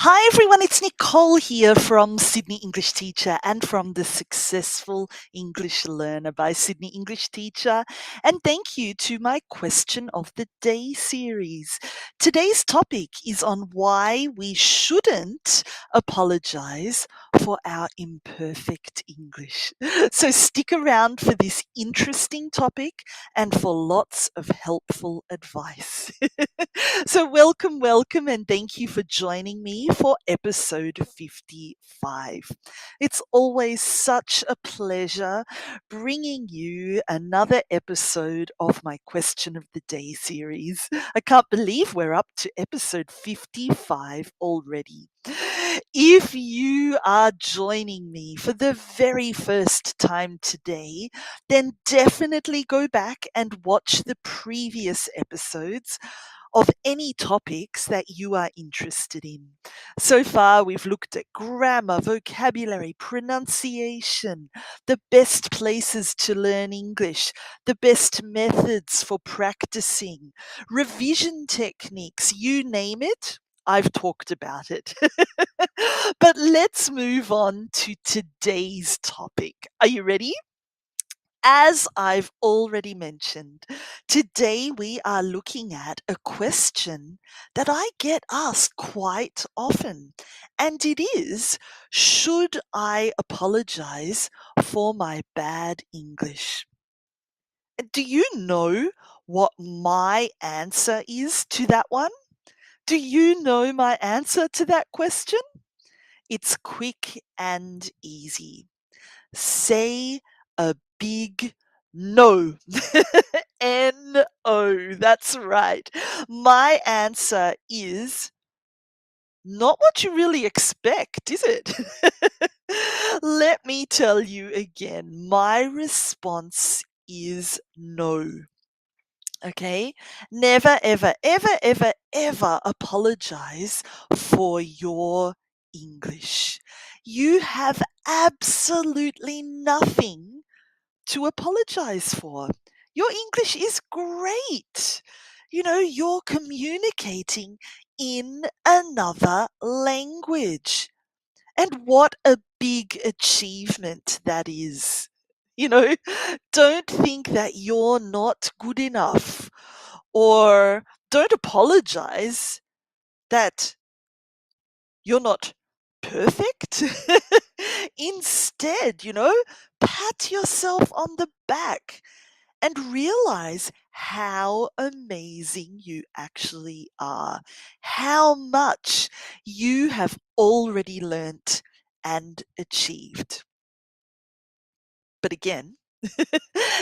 Hi everyone, it's Nicole here from Sydney English Teacher and from the Successful English Learner by Sydney English Teacher. And thank you to my Question of the Day series. Today's topic is on why we shouldn't apologize for our imperfect English. So stick around for this interesting topic and for lots of helpful advice. So, welcome, and thank you for joining me for episode 55. It's always such a pleasure bringing you another episode of my Question of the Day series. I can't believe we're up to episode 55 already. If you are joining me for the very first time today, then definitely go back and watch the previous episodes of any topics that you are interested in. So far, we've looked at grammar, vocabulary, pronunciation, the best places to learn English, the best methods for practicing, revision techniques, you name it. I've talked about it. But let's move on to today's topic. Are you ready? As I've already mentioned, today we are looking at a question that I get asked quite often, and it is, should I apologize for my bad English? Do you know what my answer is to that one? Do you know my answer to that question? It's quick and easy. Say a big no. N-O. That's right. My answer is not what you really expect, is it? Let me tell you again. My response is no. Okay? Never, ever, ever, ever, ever apologize for your English. You have absolutely nothing to apologize for. Your English is great. You're communicating in another language. And what a big achievement that is. You know, don't think that you're not good enough or don't apologize that you're not perfect. Instead, pat yourself on the back and realize how amazing you actually are, how much you have already learnt and achieved. But again,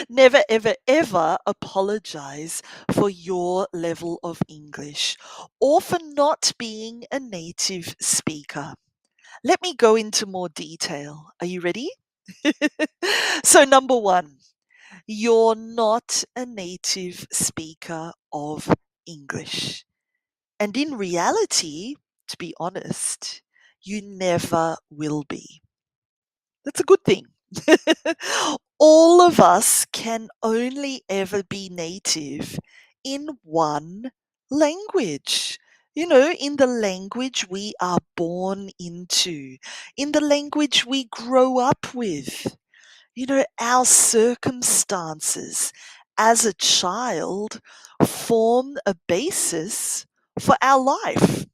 never, ever, ever apologize for your level of English or for not being a native speaker. Let me go into more detail. Are you ready? So, number one, you're not a native speaker of English. And in reality, to be honest, you never will be. That's a good thing. All of us can only ever be native in one language. In the language we are born into, in the language we grow up with. Our circumstances as a child form a basis for our life.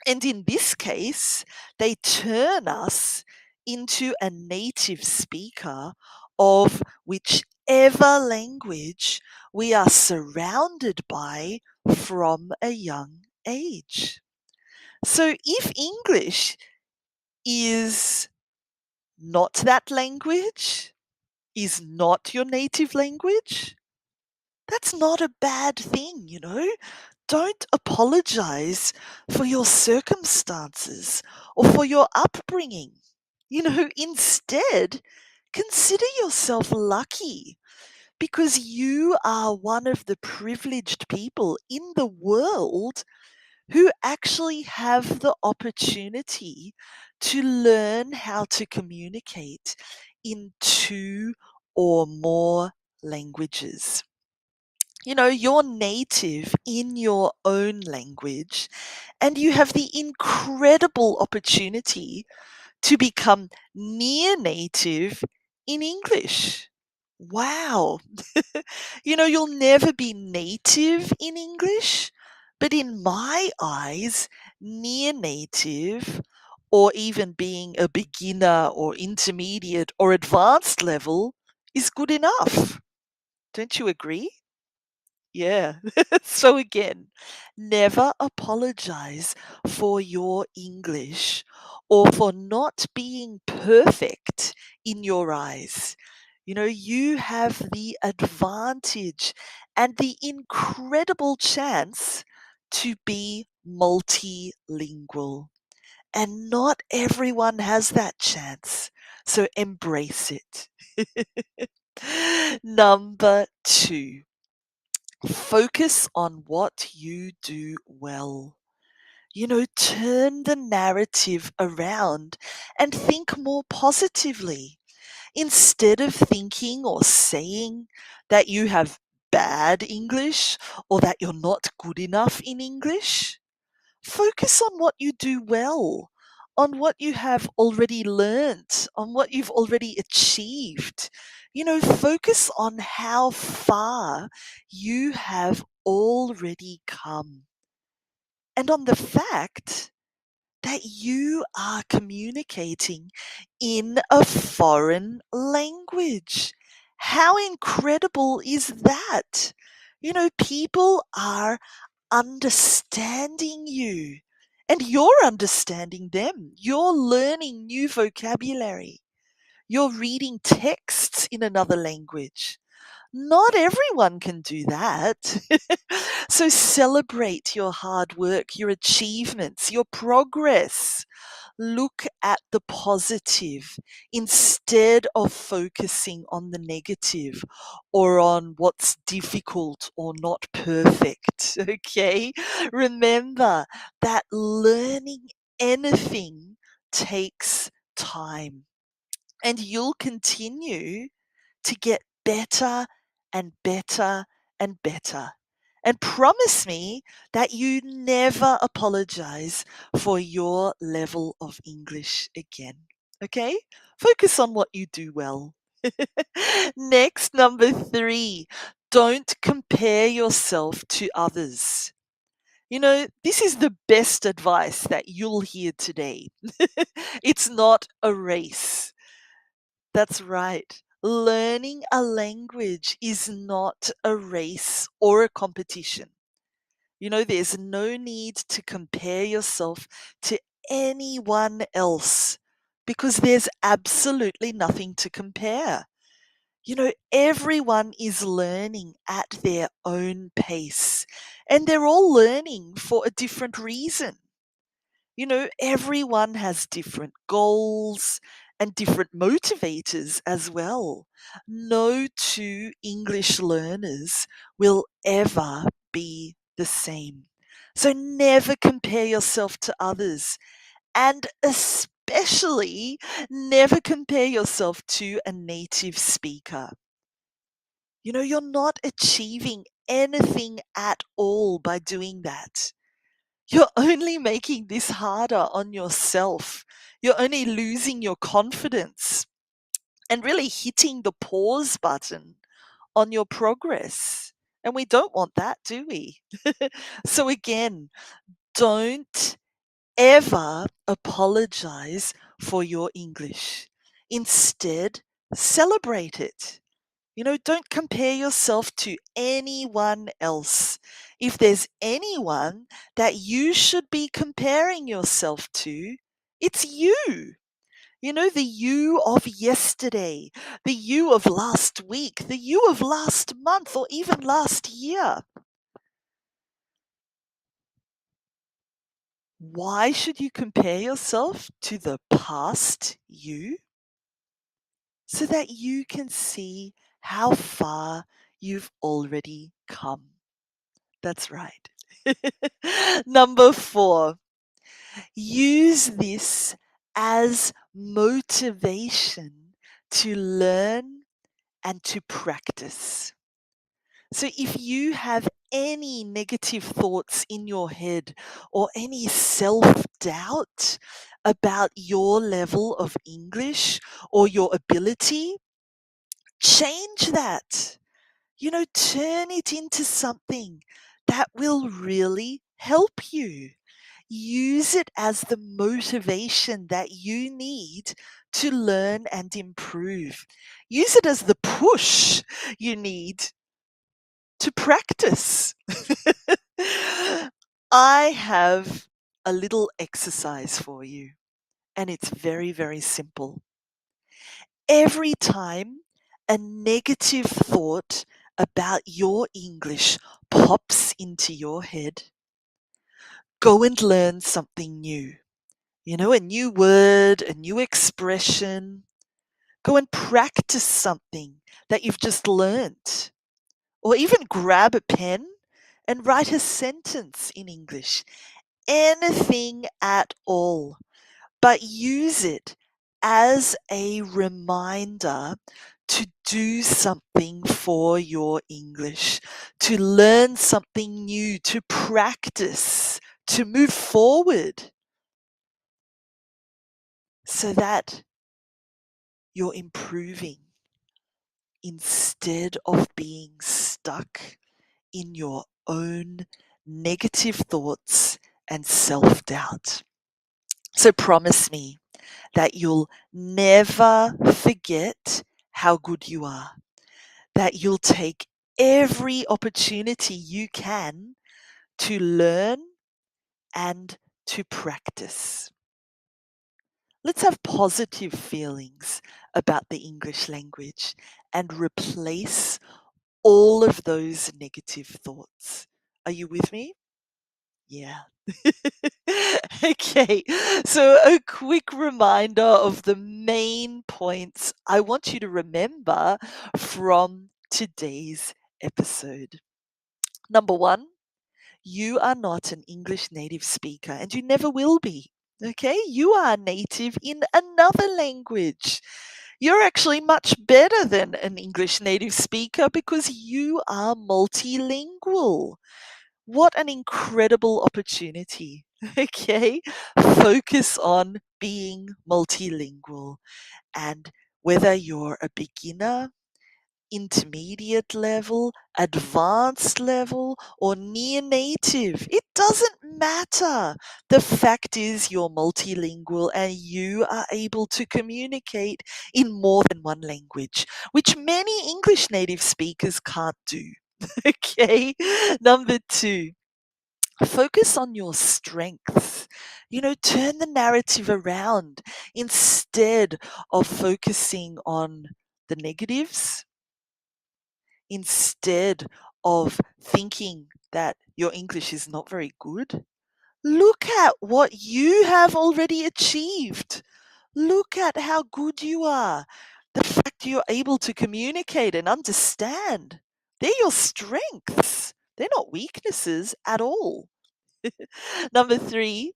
And in this case, they turn us into a native speaker of whichever language we are surrounded by from a young age. So if English is not that language, is not your native language, that's not a bad thing. Don't apologize for your circumstances or for your upbringing. Instead, consider yourself lucky because you are one of the privileged people in the world who actually have the opportunity to learn how to communicate in two or more languages. You're native in your own language, and you have the incredible opportunity to become near native in English. Wow. You'll never be native in English, but in my eyes, near native, or even being a beginner or intermediate or advanced level, is good enough. Don't you agree? Yeah. So again, never apologize for your English or for not being perfect in your eyes. You have the advantage and the incredible chance to be multilingual. And not everyone has that chance. So embrace it. Number two, focus on what you do well. Turn the narrative around and think more positively. Instead of thinking or saying that you have bad English or that you're not good enough in English, focus on what you do well, on what you have already learnt, on what you've already achieved. Focus on how far you have already come and on the fact that you are communicating in a foreign language. How incredible is that? People are understanding you and you're understanding them. You're learning new vocabulary. You're reading texts in another language. Not everyone can do that. So celebrate your hard work, your achievements, your progress. Look at the positive instead of focusing on the negative or on what's difficult or not perfect. Okay? Remember that learning anything takes time and you'll continue to get better and better and better. And promise me that you never apologize for your level of English again. Okay? Focus on what you do well. Next, number three, don't compare yourself to others. This is the best advice that you'll hear today. It's not a race. That's right. Learning a language is not a race or a competition. There's no need to compare yourself to anyone else because there's absolutely nothing to compare. Everyone is learning at their own pace and they're all learning for a different reason. Everyone has different goals and different motivators as well. No two English learners will ever be the same. So never compare yourself to others and especially never compare yourself to a native speaker. You're not achieving anything at all by doing that. You're only making this harder on yourself. You're only losing your confidence and really hitting the pause button on your progress. And we don't want that, do we? So, again, don't ever apologize for your English. Instead, celebrate it. Don't compare yourself to anyone else. If there's anyone that you should be comparing yourself to, it's you. The you of yesterday, the you of last week, the you of last month, or even last year. Why should you compare yourself to the past you? So that you can see how far you've already come. That's right. Number four, use this as motivation to learn and to practice. So if you have any negative thoughts in your head or any self doubt about your level of English or your ability, change that. Turn it into something that will really help you. Use it as the motivation that you need to learn and improve. Use it as the push you need to practice. I have a little exercise for you, and it's very, very simple. Every time a negative thought about your English pops into your head, go and learn something new. A new word, a new expression. Go and practice something that you've just learnt. Or even grab a pen and write a sentence in English. Anything at all. But use it as a reminder to do something for your English, to learn something new, to practice, to move forward so that you're improving instead of being stuck in your own negative thoughts and self doubt. So promise me that you'll never forget how good you are, that you'll take every opportunity you can to learn and to practice. Let's have positive feelings about the English language and replace all of those negative thoughts. Are you with me? Yeah. Okay. So, a quick reminder of the main points I want you to remember from today's episode. Number one, you are not an English native speaker and you never will be. Okay? You are native in another language. You're actually much better than an English native speaker because you are multilingual. What an incredible opportunity. Okay. Focus on being multilingual. And whether you're a beginner, intermediate level, advanced level, or near native, it doesn't matter. The fact is, you're multilingual and you are able to communicate in more than one language, which many English native speakers can't do. Okay. Number two, focus on your strengths. Turn the narrative around instead of focusing on the negatives, instead of thinking that your English is not very good. Look at what you have already achieved. Look at how good you are. The fact you're able to communicate and understand. They're your strengths. They're not weaknesses at all. Number three,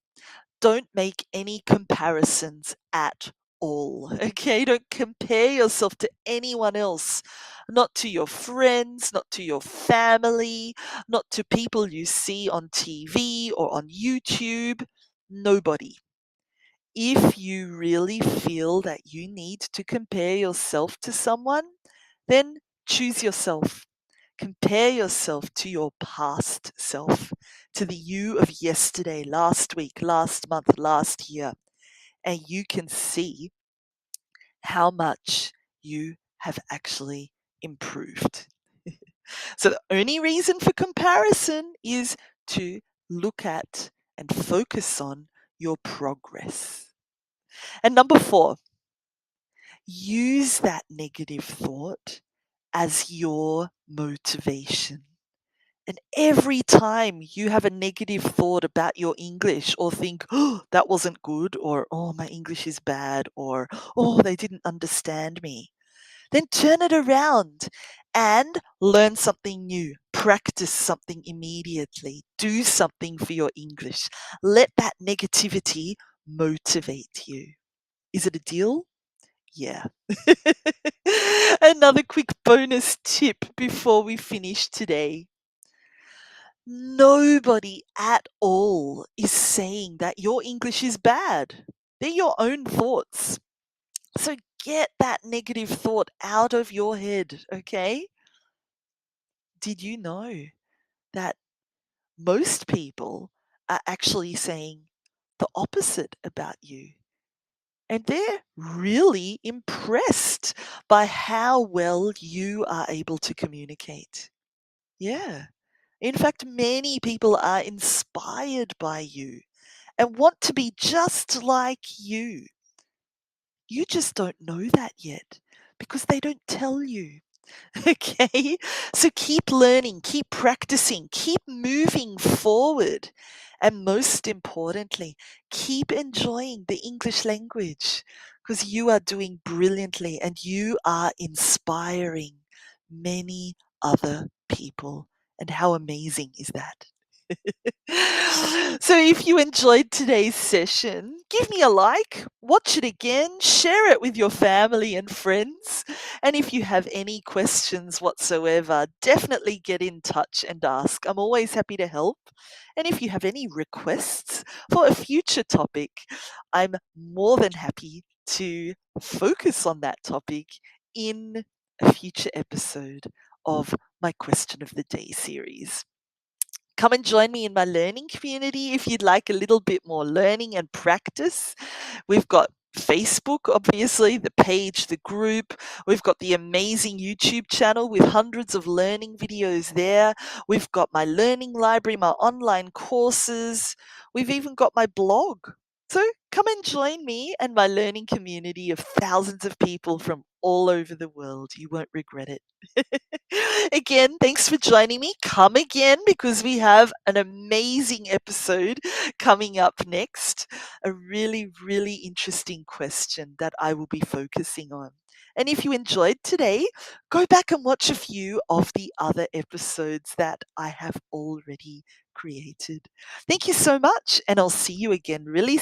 don't make any comparisons at all. Okay, don't compare yourself to anyone else, not to your friends, not to your family, not to people you see on TV or on YouTube. Nobody. If you really feel that you need to compare yourself to someone, then choose yourself. Compare yourself to your past self, to the you of yesterday, last week, last month, last year, and you can see how much you have actually improved. So, the only reason for comparison is to look at and focus on your progress. And number four, use that negative thought as your motivation. And every time you have a negative thought about your English or think, oh, that wasn't good, or oh, my English is bad, or oh, they didn't understand me, then turn it around and learn something new. Practice something immediately. Do something for your English. Let that negativity motivate you. Is it a deal? Yeah. Another quick bonus tip before we finish today. Nobody at all is saying that your English is bad. They're your own thoughts. So get that negative thought out of your head, okay? Did you know that most people are actually saying the opposite about you? And they're really impressed by how well you are able to communicate. Yeah. In fact, many people are inspired by you and want to be just like you. You just don't know that yet because they don't tell you. Okay? So keep learning, keep practicing, keep moving forward. And most importantly, keep enjoying the English language because you are doing brilliantly and you are inspiring many other people. And how amazing is that? So, if you enjoyed today's session, give me a like, watch it again, share it with your family and friends. And if you have any questions whatsoever, definitely get in touch and ask. I'm always happy to help. And if you have any requests for a future topic, I'm more than happy to focus on that topic in a future episode of my Question of the Day series. Come and join me in my learning community if you'd like a little bit more learning and practice. We've got Facebook, obviously, the page, the group. We've got the amazing YouTube channel with hundreds of learning videos there. We've got my learning library, my online courses. We've even got my blog. So come and join me and my learning community of thousands of people from all over the world. You won't regret it. Again, thanks for joining me. Come again because we have an amazing episode coming up next. A really, really interesting question that I will be focusing on. And if you enjoyed today, go back and watch a few of the other episodes that I have already created. Thank you so much, and I'll see you again really